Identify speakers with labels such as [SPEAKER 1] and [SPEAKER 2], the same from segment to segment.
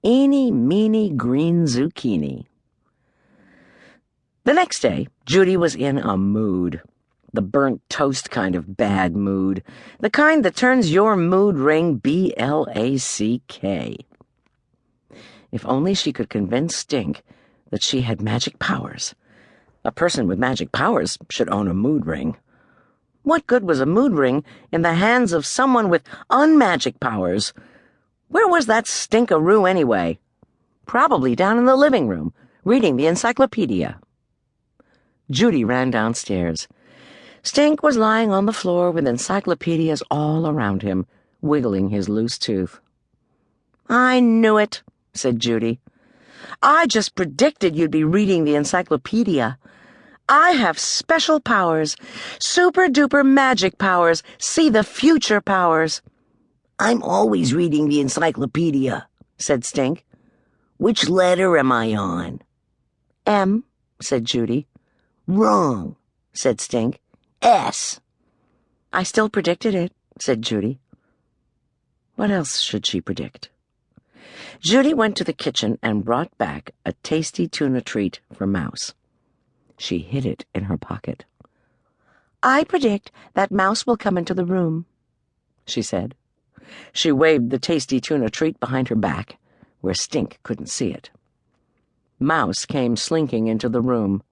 [SPEAKER 1] Eeny, meeny, green zucchini. The next day, Judy was in a mood. The burnt toast kind of bad mood. The kind that turns your mood ring BLACK. If only she could convince Stink that she had magic powers. A person with magic powers should own a mood ring. What good was a mood ring in the hands of someone with unmagic powers? Where was that stinkaroo anyway? Probably down in the living room, reading the encyclopedia. Judy ran downstairs. Stink was lying on the floor with encyclopedias all around him, wiggling his loose tooth. "I knew it," said Judy. "I just predicted you'd be reading the encyclopedia. I have special powers, super-duper magic powers, see the future powers."
[SPEAKER 2] "I'm always reading the encyclopedia," said Stink. "Which letter am I on?"
[SPEAKER 1] "M," said Judy.
[SPEAKER 2] "Wrong," said Stink. "S."
[SPEAKER 1] "I still predicted it," said Judy. What else should she predict? Judy went to the kitchen and brought back a tasty tuna treat for Mouse. She hid it in her pocket. "I predict that Mouse will come into the room," she said. She waved the tasty tuna treat behind her back, where Stink couldn't see it. Mouse came slinking into the room.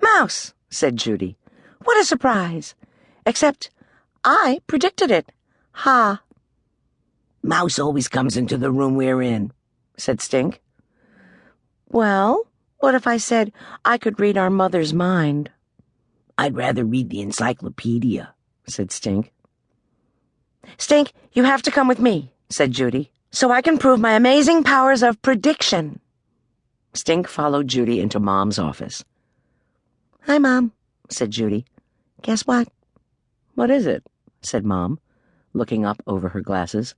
[SPEAKER 1] "Mouse," said Judy. "What a surprise! Except I predicted it. Ha!"
[SPEAKER 2] "Mouse always comes into the room we're in,"
[SPEAKER 1] said Stink. "Well, what if I said I could read our mother's mind?"
[SPEAKER 2] "I'd rather read the encyclopedia," said Stink.
[SPEAKER 1] "Stink, you have to come with me," said Judy, "so I can prove my amazing powers of prediction." Stink followed Judy into Mom's office. "Hi, Mom," said Judy. "Guess what?" "What is it?" said Mom, looking up over her glasses.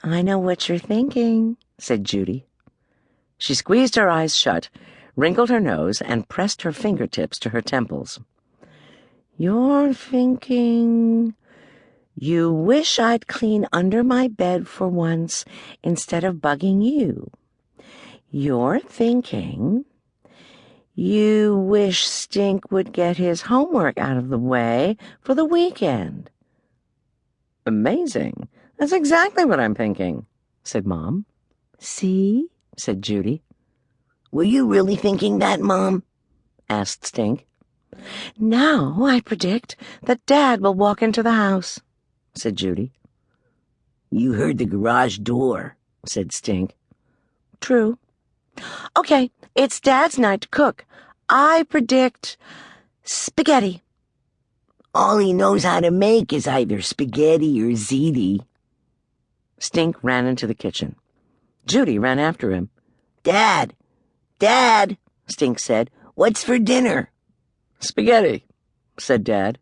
[SPEAKER 1] "I know what you're thinking," said Judy. She squeezed her eyes shut, wrinkled her nose, and pressed her fingertips to her temples. "You're thinking, you wish I'd clean under my bed for once instead of bugging you. You're thinking, you wish Stink would get his homework out of the way for the weekend." "Amazing. That's exactly what I'm thinking," said Mom. "See?" said Judy.
[SPEAKER 2] "Were you really thinking that, Mom?"
[SPEAKER 1] asked Stink. "Now I predict that Dad will walk into the house," said Judy.
[SPEAKER 2] "You heard the garage door," said Stink.
[SPEAKER 1] "True. Okay, it's Dad's night to cook. I predict spaghetti."
[SPEAKER 2] "All he knows how to make is either spaghetti or ziti."
[SPEAKER 1] Stink ran into the kitchen. Judy ran after him.
[SPEAKER 2] "Dad! Dad!" Stink said. "What's for dinner?"
[SPEAKER 1] "Spaghetti," said Dad.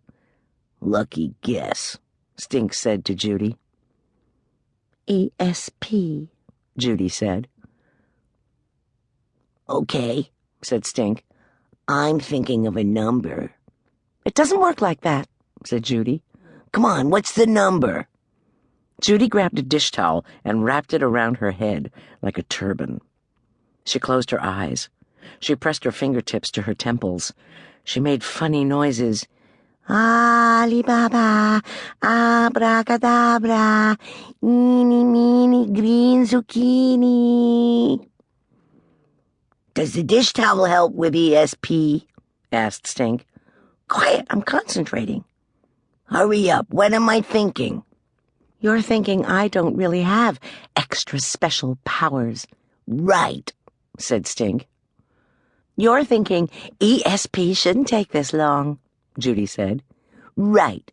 [SPEAKER 2] "Lucky guess," Stink said to Judy.
[SPEAKER 1] ESP, Judy said.
[SPEAKER 2] "Okay," said Stink. "I'm thinking of a number."
[SPEAKER 1] "It doesn't work like that," said Judy.
[SPEAKER 2] "Come on, what's the number?"
[SPEAKER 1] Judy grabbed a dish towel and wrapped it around her head like a turban. She closed her eyes. She pressed her fingertips to her temples. She made funny noises. "Alibaba, abracadabra, eeny, meeny, green zucchini."
[SPEAKER 2] "Does the dish towel help with ESP?" asked Stink.
[SPEAKER 1] "Quiet, I'm concentrating."
[SPEAKER 2] "Hurry up, what am I thinking?"
[SPEAKER 1] "You're thinking I don't really have extra special powers."
[SPEAKER 2] "Right," said Stink.
[SPEAKER 1] "You're thinking ESP shouldn't take this long," Judy said.
[SPEAKER 2] "Right.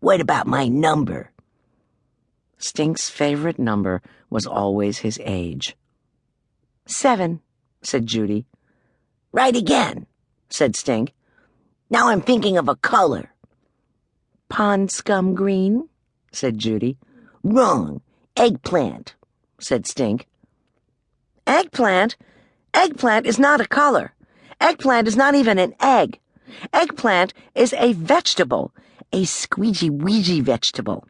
[SPEAKER 2] What about my number?"
[SPEAKER 1] Stink's favorite number was always his age. 7, said Judy.
[SPEAKER 2] "Right again," said Stink. "Now I'm thinking of a color."
[SPEAKER 1] "Pond scum green," said Judy.
[SPEAKER 2] "Wrong. Eggplant," said Stink.
[SPEAKER 1] "Eggplant? Eggplant is not a color. Eggplant is not even an egg. Eggplant is a vegetable, a squeegee-weegee vegetable."